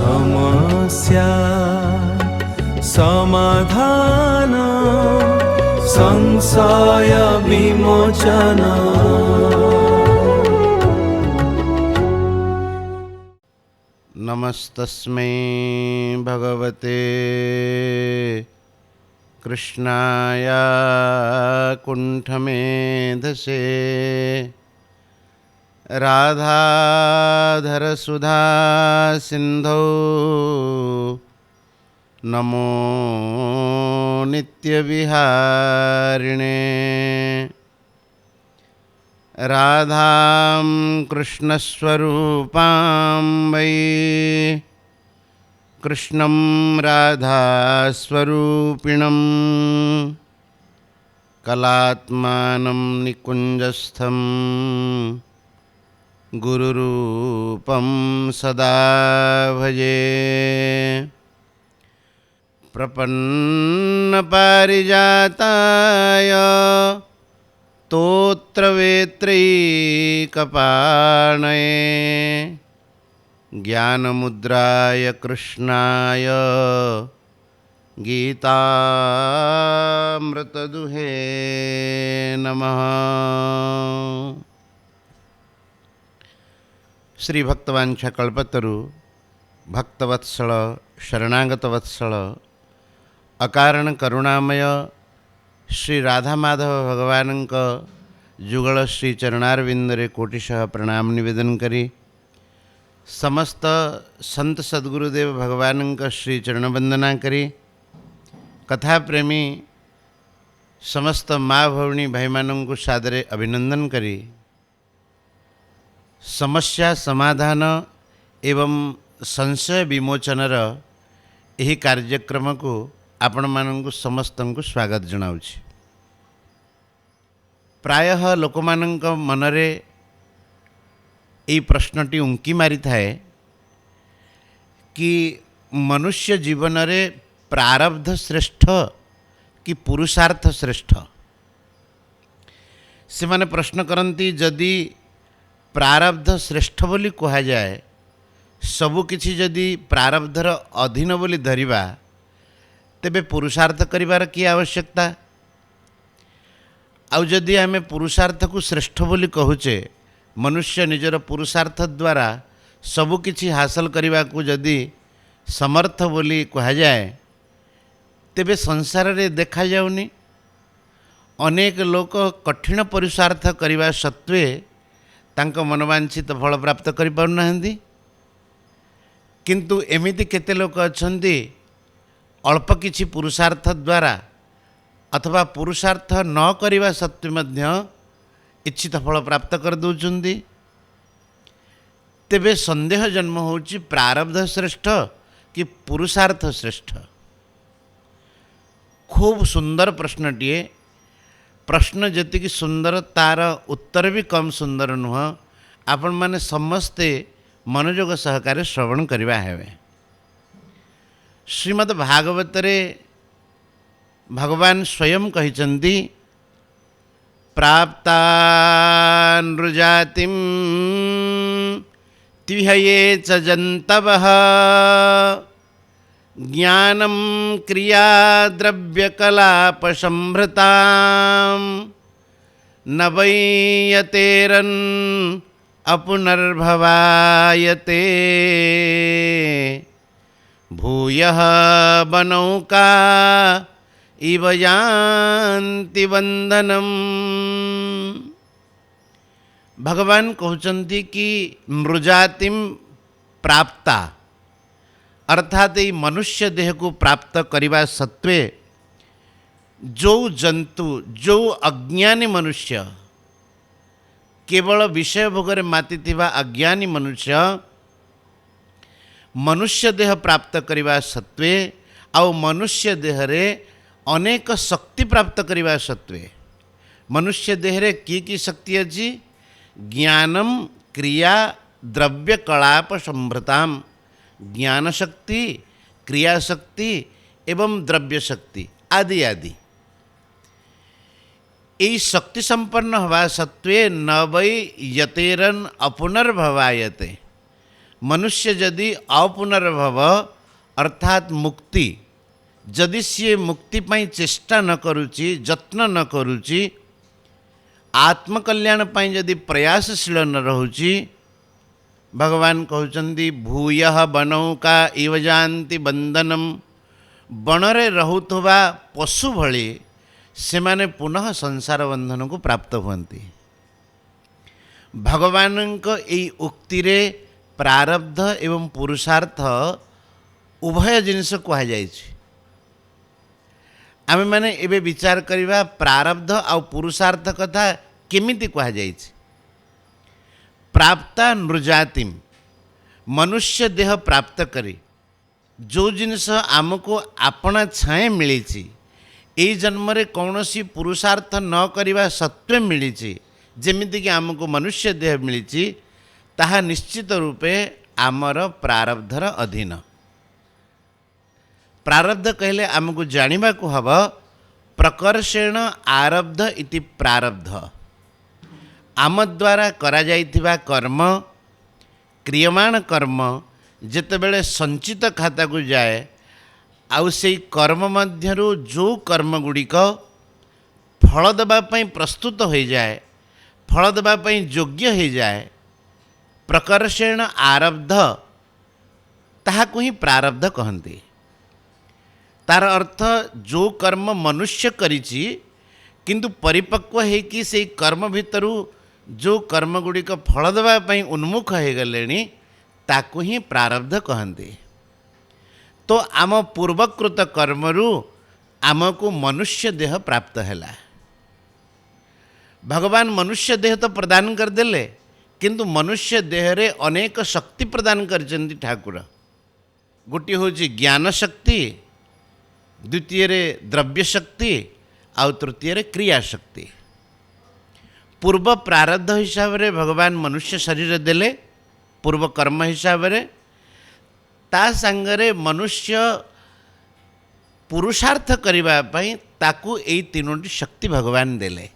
समस्या समाधान संशय विमोचन। नमस्तस्मै भगवते कृष्णाय कुण्ठमेधसे राधाधरसुधा सिन्धौ नमो नित्यविहारिणे। राधां कृष्णस्वरूपां वै कृष्णं राधास्वरूपिणं कलात्मानं निकुञ्जस्थं गुरुरूपं सदा भजे। प्रपन्नपारिजाताय स्तोत्रवेत्रैकपाणये ज्ञानमुद्राय कृष्णाय गीतामृतदुहे नमः। श्री भक्तवांछा कल्पतरु भक्तवत्सल शरणागतवत्सल अकारण करुणामय श्री राधा माधव भगवान जुगल श्री चरणारविंदरे कोटिशः प्रणाम निवेदन करी समस्त संत सद्गुरुदेव भगवान श्री चरण वंदना करी कथा प्रेमी समस्त माँ भौणी भाई मानू सादरे अभिनंदन करी समस्या समाधान एवं संशय विमोचनर यही कार्यक्रम को आपण मानू समस्त को स्वागत जनाऊँगी। प्रायः लोक मानक मनरे यही प्रश्नटी उंकी मारी थाए कि मनुष्य जीवन रे प्रारब्ध श्रेष्ठ कि पुरुषार्थ श्रेष्ठ। से माने प्रश्न करती जदि प्रारब्ध श्रेष्ठ बोली कहा जाए सबु किछि जदि प्रारब्धर अधीन बोली धरिबा तेबे पुरुषार्थ करिवार की आवश्यकता। आउ जदि आमे पुरुषार्थ को श्रेष्ठ बोली कहूचे मनुष्य निजर पुरुषार्थ द्वारा सबु किछि हासिल करिबा को जदि समर्थ बोली कहा जाए तेबे संसार रे देखा जाउनी अनेक लोक कठिन पुरुषार्थ करिबा सत्वे तांको मनवांछित फल प्राप्त करि पारुनाहांती। किंतु एमिति केते लोक अछंती अल्प किछि पुरुषार्थ द्वारा अथवा पुरुषार्थ न करिबा सत्वे मध्य इच्छित फल प्राप्त कर दउचंती। तेबे संदेह जन्म होउची प्रारब्ध श्रेष्ठ कि पुरुषार्थ श्रेष्ठ। खूब सुंदर प्रश्नटीए। प्रश्न जतिक सुंदर तार उत्तर भी कम सुंदर नुह। आपण माने समस्ते मनोयोग सहकारे श्रवण करिबा हेबे। श्रीमद् भागवत रे भगवान स्वयं कहिचंती प्राप्ता नृजातिं तिहये च जन्तवः ज्ञानं क्रिया द्रव्यकलापसंभृतां न वै यतेरन् अपुनर्भवायते भूयः बनौका इव यान्ति वन्दनम्। भगवान कहते कि नृजातिम प्राप्ता अर्थात ये मनुष्य देह को प्राप्त करने सत्वे जो जंतु जो अज्ञानी मनुष्य केवल विषय भोगरे माति अज्ञानी मनुष्य मनुष्य देह प्राप्त करने सत्वे आउ मनुष्य देह रे अनेक शक्ति प्राप्त करने सत्वे मनुष्य देह रे की शक्ति अच्छी ज्ञानम क्रिया द्रव्य कलाप संभृताम ज्ञान शक्ति क्रिया शक्ति एवं द्रव्य शक्ति आदि आदि यही शक्ति संपन्न हवा सत्वे न वै यतेरन अपुनर्भवायते मनुष्य जदि अपुनर्भव अर्थात मुक्ति जदि सी मुक्ति पाई चेष्टा न करुची जत्न न करुची आत्मकल्याण पाई जदि प्रयासशील न रहुची भगवान कहउचंदी भूयः बनौका इव जानति बंधनम बनरे रहुथबा पशु भली सेमाने पुनः संसार बंधन को प्राप्त हुअन्ति। भगवानଙ୍କ एई उक्तिरे प्रारब्ध एवं पुरुषार्थ उभय जिनिस कहा जाइछि। आमे माने एबे विचार करिबा प्रारब्ध आ पुरुषार्थ कथा केमिति कहा जाइछि। प्राप्ता नृजातिम मनुष्य देह प्राप्त करी जो जिनिस आमको आपना छाए मिली एई जन्म रे कौनसी पुरुषार्थ न करिबा सत्वे मिली जेमिति कि आमको मनुष्य देह मिली ताहा निश्चित रूपे आमर प्रारब्धर अधीन। प्रारब्ध कहले आमको जानिबा को हब प्रकर्षेण आरब्ध इति प्रारब्ध आम द्वारा करा जाइथिबा कर्म क्रियमाण कर्म जेतेबेले संचित खाता को जाए आउ से कर्म मध्यरु जो कर्म गुड़िक फल देबा पई प्रस्तुत हो जाए फल देबा पई योग्य हो जाए प्रकर्षेण आरब्ध ताहाकु ही प्रारब्ध कहन्ति। तार अर्थ जो कर्म मनुष्य करिछि किंतु परिपक्व है कि से कर्म भितरु जो कर्म गुड़िक फल देबा पई उन्मुख हो गलेनी ताकु ही प्रारब्ध कहन्ति। तो आम पूर्वकृत कर्मरु आमको मनुष्य देह प्राप्त हैला। भगवान मनुष्य देह तो प्रदान कर देले किंतु मनुष्य देह रे अनेक शक्ति प्रदान करचंदी ठाकुर। गोटी होची ज्ञान शक्ति, द्वितीय रे द्रव्य शक्ति आउ तृतीय रे क्रिया शक्ति। पूर्व प्रारब्ध हिसाब रे भगवान मनुष्य शरीर देले पूर्व कर्म हिसाब रे ता संगरे मनुष्य पुरुषार्थ करिबा पई ताकू एई तीनोटी शक्ति भगवान देले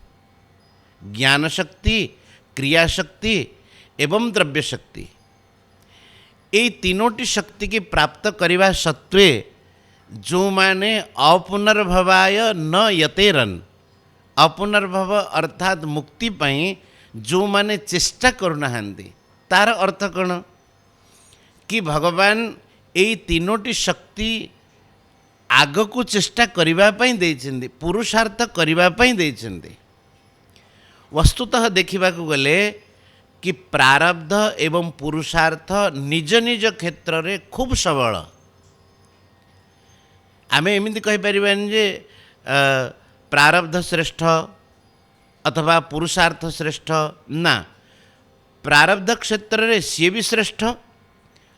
ज्ञान शक्ति क्रिया शक्ति एवं द्रव्य शक्ति। एई तीनोटी शक्ति की प्राप्त करिबा सत्वे जो माने अपुनर्भवाय न यतेरन अपुनर्भव अर्थात मुक्ति पाई जो माने चेष्टा करुनाहांती तार अर्थ कौन कि भगवान एई तीनोटी शक्ति आगकू चेष्टा करिबा पई देइछन्ती पुरुषार्थ करिबा पई देइछन्ती। वस्तुतः देखा गले कि प्रारब्ध एवं पुरुषार्थ निज निज क्षेत्र रे खूब सबल। आमे एमिति कहि परिबानी जे प्रारब्ध श्रेष्ठ अथवा पुरुषार्थ श्रेष्ठ ना प्रारब्ध क्षेत्र रे सी भी श्रेष्ठ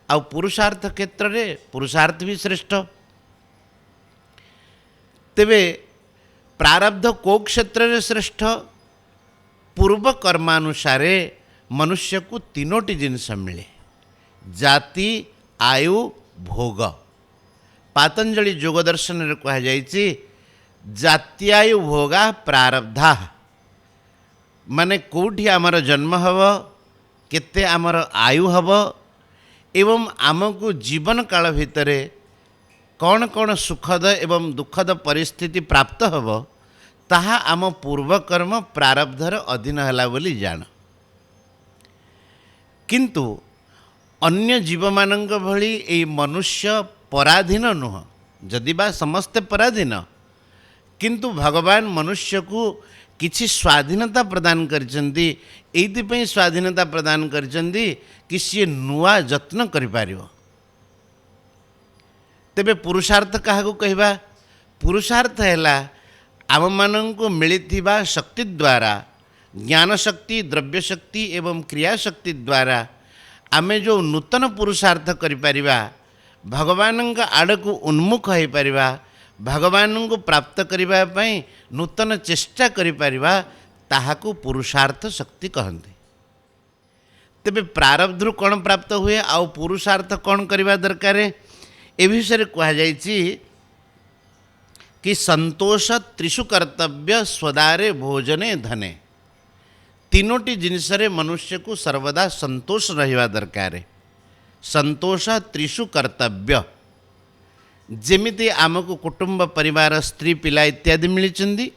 आ पुरुषार्थ क्षेत्र रे पुरुषार्थ भी श्रेष्ठ। तेबे प्रारब्ध को क्षेत्र रे श्रेष्ठ पूर्व कर्मानुसारे मनुष्य को तीनोटी जिनिस मिले जाति आयु भोग। पातंजलि योग दर्शन रे कहा जाइछि जात्यायु भोगा प्रारब्धा माने कोठी आमर जन्म हब केते आमर आयु हब एवं आमको जीवन काल भितरे कौन कौन सुखद एवं दुखद परिस्थिति प्राप्त हब ताहा आम पूर्वकर्म प्रारब्धर अधीन है बोली जान। किंतु अन्य जीव मानक भली ए मनुष्य पराधीन नुह जदि बा समस्ते पराधीन किंतु भगवान मनुष्य को किछि स्वाधीनता प्रदान करचंदी। एइथिपई स्वाधीनता प्रदान करचंदी कि सी नुआ जत्न करि पारिबो। तेबे पुरुषार्थ काहाकू कहबा पुरुषार्थ हैला आम मानंको मिलिथिबा शक्ति द्वारा ज्ञान शक्ति द्रव्य शक्ति एवं क्रिया शक्ति द्वारा आमे जो नूतन पुरुषार्थ करि पारिबा भगवानंक आड़कू उन्मुख हो पारिबा भगवान को प्राप्त करिबा पई नूतन चेष्टा करि पारिबा ताहाकू पुरुषार्थ शक्ति कहन्ति। तेबे प्रारब्धरु कौन प्राप्त हुए आउ पुरुषार्थ कौन करिबा दरकार ए विषय कहा जाइछि कि संतोष त्रिषु कर्तव्य स्वदारे भोजने धने। तीनोटी जिनिस रे मनुष्य को सर्वदा संतोष रहिबा दरकार। संतोष त्रिषु कर्तव्य। जेमिति आमको कुटुंब परिवार स्त्री पिला इत्यादि मिली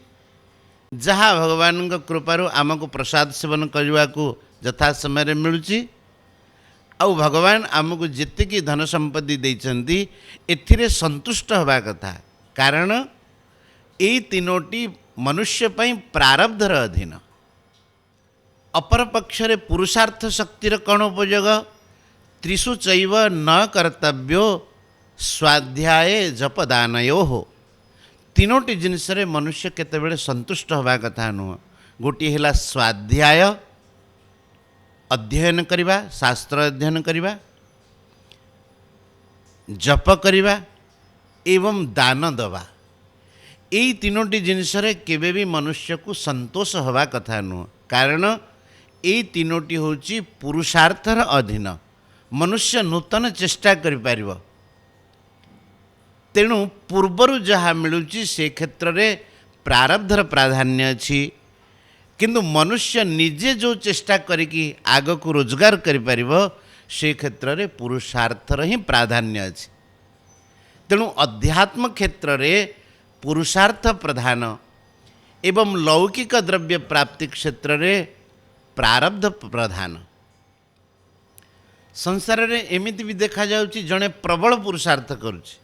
जहाँ भगवान कृपारू आमको प्रसाद सेवन करने को यथा समय मिलुची आउ भगवान आमको जितकी धन संपत्ति देइचंदी एथिरे संतुष्ट होबा कथा। कारण ये तीनोटी मनुष्य पई प्रारब्धर अधीन। अपर पक्षरे पुरुषार्थ शक्तिर कौन उपयोग? त्रिषु चैव न कर्तव्यो स्वाध्याय जपदानयो हो। तीनोटी जिनस मनुष्य केतेबेले संतुष्ट होबा कथा नुह। गोटे है स्वाध्याय अध्ययन करिबा, शास्त्र अध्ययन करिबा, जप करिबा एवं दान दवा। यही तीनोटी जिनस केबे भी मनुष्य को संतोष होबा कथा नुह। कारण यही तीनोटी होची पुरुषार्थर अधीन। मनुष्य नूतन चेष्टा करि पारिबो। तेणु पूर्वर जहाँ मिलूची से क्षेत्र में प्रारब्धर प्राधान्य अच्छी, किंतु मनुष्य निजे जो चेष्टा करिकी आग को रोजगार करिपारिबो से क्षेत्र में पुरुषार्थर ही प्राधान्य अच्छी। तेणु अध्यात्म क्षेत्र में पुरुषार्थ प्रधान एवं लौकिक द्रव्य प्राप्ति क्षेत्र में प्रारब्ध प्रधान। संसार में एमिति भी देखा जाउची जणे प्रबल पुरुषार्थ करुची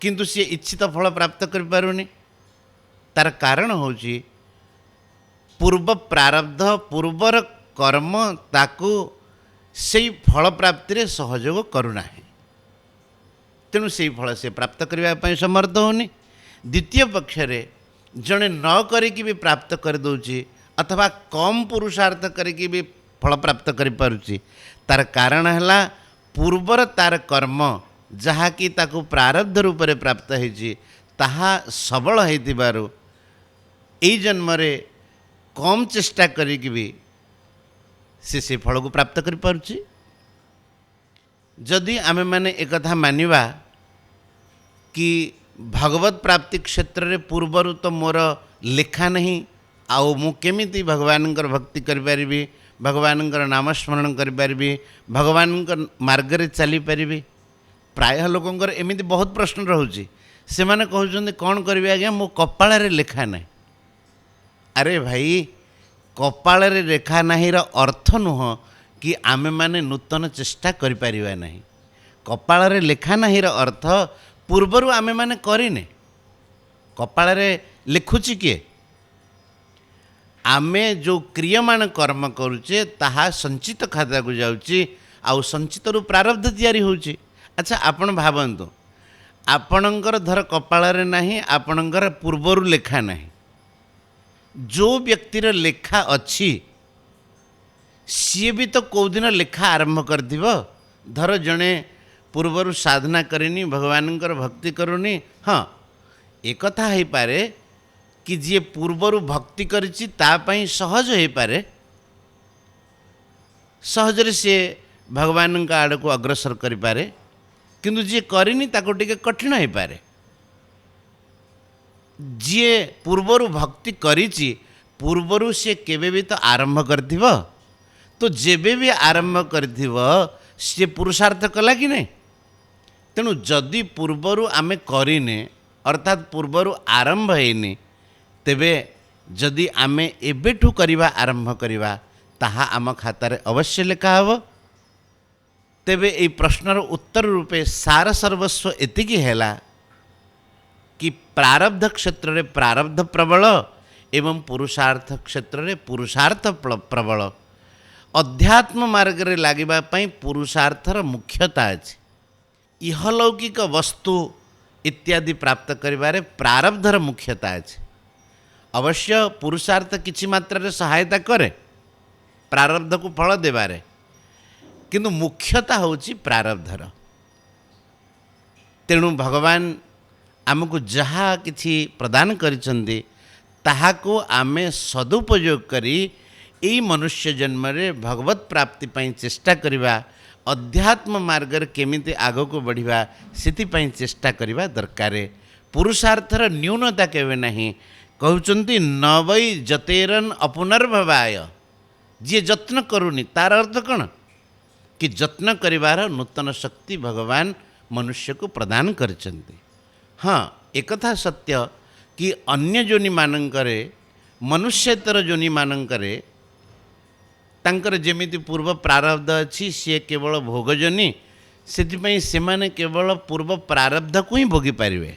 किंतु सी इच्छित फल प्राप्त कर पारुनी। तार कारण होची पूर्व प्रारब्ध पूर्वर कर्म ताकू से फल प्राप्ति रे सहयोग करुना है। तेणु से फल से प्राप्त करने समर्थ होनी। द्वितीय पक्ष रे जड़े न करिकी भी प्राप्त कर दौची अथवा कम पुरुषार्थ करिकी भी फल प्राप्त कर पारुची। तार कारण है पूर्वर तार कर्म जहाँ कि ताकू प्रारब्ध रूप में प्राप्त होती ताहा सबल होइतिबारु एई जन्म रे कम चेष्टा करिकी भी से फल को प्राप्त कर पारुची। जदि आमे माने एक कथा मानिबा कि भगवत प्राप्ति क्षेत्र रे पूर्वरु तो मोर लेखा नहीं आउ मु केमिति भगवानकर भक्ति करि परिबी, भगवानकर नाम स्मरण करि परिबी, भगवानकर मार्ग रे चली परिबी। प्राय लोकंकर एमिति बहुत प्रश्न रोचे। से माने कहउछन्ते कौन करिवे आज्ञा मो कपाळ रे लेखा नहीं। अरे भाई कपाळ रे रेखा नहीं रो अर्थ नुह कि आमे माने नूतन चेष्टा करि परिबा नहीं। कपाळ रे लेखा नहीं रो अर्थ पूर्वरु आमे माने करिने। कपाळ रे लिखुची किए? आमे जो क्रियमान कर्म करुचे ताहा संचित खाता को जाउची आउ संचित रु प्रारब्ध तैयारी होउची। अच्छा आपण भावନ୍ତୁ आपणकर धर कपाळ रे नहीं आपणकर पूर्वरु लेखा नहीं। जो व्यक्तिर लेखा अच्छी सी भी तो कौ दिन लेखा आरंभ करथिबो। धर जणे पूर्वरु साधना करेनी भगवानकर भक्ति करूनी। हाँ एक कथा है पारे कि जे पूर्वरु भक्ति करिछि ता पई सहज है पारे। सहजरे से भगवान का आड़ को अग्रसर करि पारे। किंतु जी करिनी ताको टिके कठिन है पारे। जी पूर्वरु भक्ति करिछि पूर्वरु से केबे भी तो आरंभ करथिबो। तो जेबे भी आरंभ करथिबो से पुरुषार्थ कला कि नहीं। तेणु जदि पूर्वरु आमे करिने अर्थात पूर्वरु आरंभ हैनी तेबे जदि आमे एबेठु करिबा आरंभ करिबा ताहा आम खातारे अवश्य लेखा हबो। तेबे ये प्रश्नर उत्तर रूपे सार सर्वस्व एतिकी हैला कि प्रारब्ध क्षेत्र रे प्रारब्ध प्रबल एवं पुरुषार्थ क्षेत्र रे पुरुषार्थ प्रबल। अध्यात्म मार्ग रे लागिबा पई पुरुषार्थर मुख्यता अछि। इहलौकिक वस्तु इत्यादि प्राप्त करिबारे प्रारब्धर मुख्यता अछि। अवश्य पुरुषार्थ किछि मात्रा रे सहायता करे प्रारब्ध को फल देबारे, किंतु मुख्यता होची प्रारब्धर। तेणु भगवान आमको जहाँ किछि प्रदान करिसंती ताहाको आमे सदुपयोग करी एई मनुष्य जन्म रे भगवत प्राप्ति पई चेष्टा करिबा, अध्यात्म मार्ग रे केमिति आगको बढ़िबा सेति पई चेष्टा करिबा दरकार। पुरुषार्थर न्यूनता केबे नहीं। कहउचंती न वै जतेरन अपुनर्भवाय। जे जत्न करूनी तार अर्थ कौन कि ଯତ୍ନ କରିବାର ନୂତନ ଶକ୍ତି ଭଗବାନ ମନୁଷ୍ୟକୁ ପ୍ରଦାନ କରିଛନ୍ତି। ହଁ, ଏକଥା ସତ୍ୟ କି ଅନ୍ୟ ଯୋନିମାନଙ୍କରେ ମନୁଷ୍ୟତର ଯୋନିମାନଙ୍କରେ ତାଙ୍କର ଯେମିତି ପୂର୍ବ ପ୍ରାରବ୍ଧ ଅଛି, ସିଏ କେବଳ ଭୋଗଜନୀ, ସେଥିପାଇଁ ସେମାନେ କେବଳ ପୂର୍ବ ପ୍ରାରବ୍ଧକୁ ହିଁ ଭୋଗିପାରିବେ।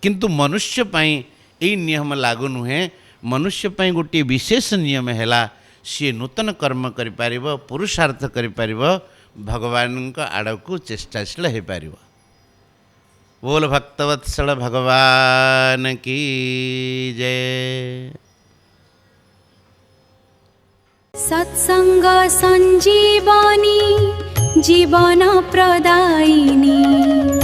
କିନ୍ତୁ ମନୁଷ୍ୟ ପାଇଁ ଏହି ନିୟମ ଲାଗୁ ନୁହେଁ। ମନୁଷ୍ୟ ପାଇଁ ଗୋଟିଏ ବିଶେଷ ନିୟମ ହେଲା, ସିଏ ନୂତନ କର୍ମ କରିପାରିବ, ପୁରୁଷାର୍ଥ କରିପାରିବ, ଭଗବାନଙ୍କ ଆଡ଼କୁ ଚେଷ୍ଟାଶୀଳ ହୋଇପାରିବ। ବୋଲ ଭକ୍ତବତ୍ସଳ ଭଗବାନ କି ଜୟ। सत्संग संजीवनी जीवन प्रदायिनी।